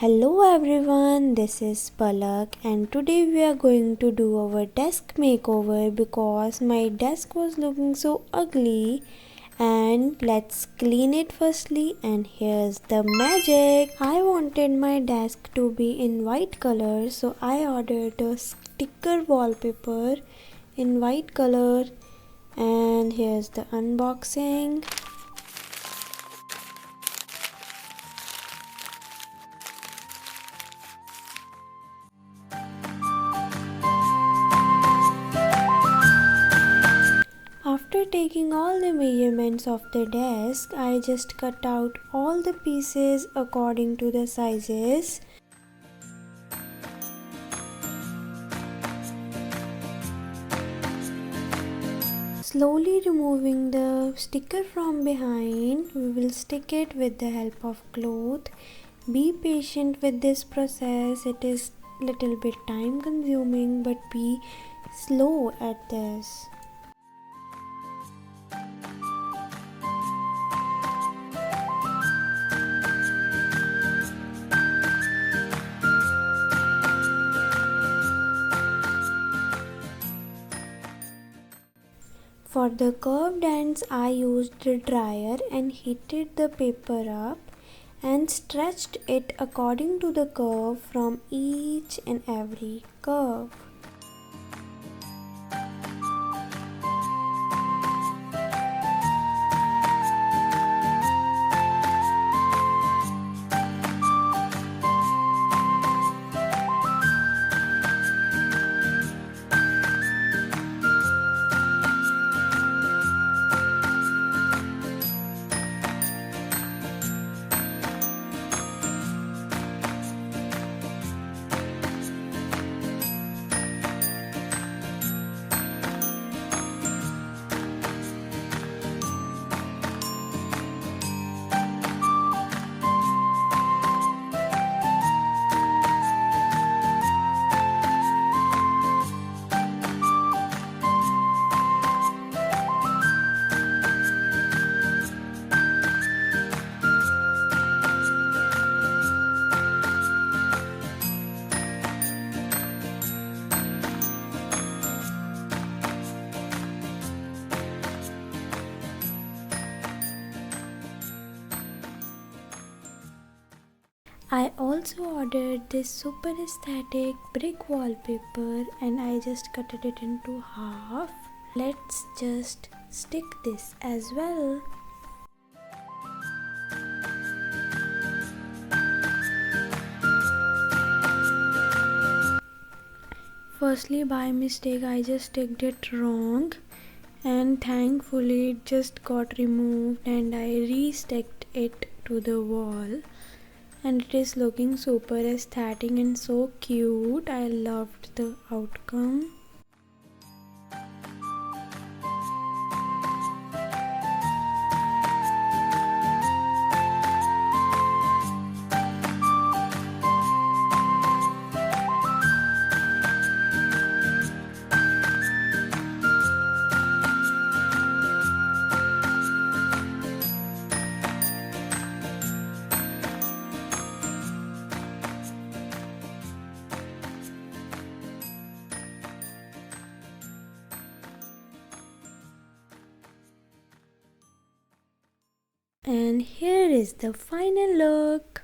Hello everyone, this is Palak and today we are going to do our desk makeover because my desk was looking so ugly and let's clean it firstly and here's the magic. I wanted my desk to be in white color so I ordered a sticker wallpaper in white color and here's the unboxing. After taking all the measurements of the desk, I just cut out all the pieces according to the sizes. Slowly removing the sticker from behind, we will stick it with the help of cloth. Be patient with this process, it is little bit time consuming but be slow at this. For the curved ends, I used the dryer and heated the paper up and stretched it according to the curve from each and every curve. I also ordered this super aesthetic brick wallpaper and I just cut it into half. Let's just stick this as well. Firstly, by mistake I just sticked it wrong and thankfully it just got removed and I re-sticked it to the wall. And it is looking super aesthetic and so cute. I loved the outcome. And here is the final look.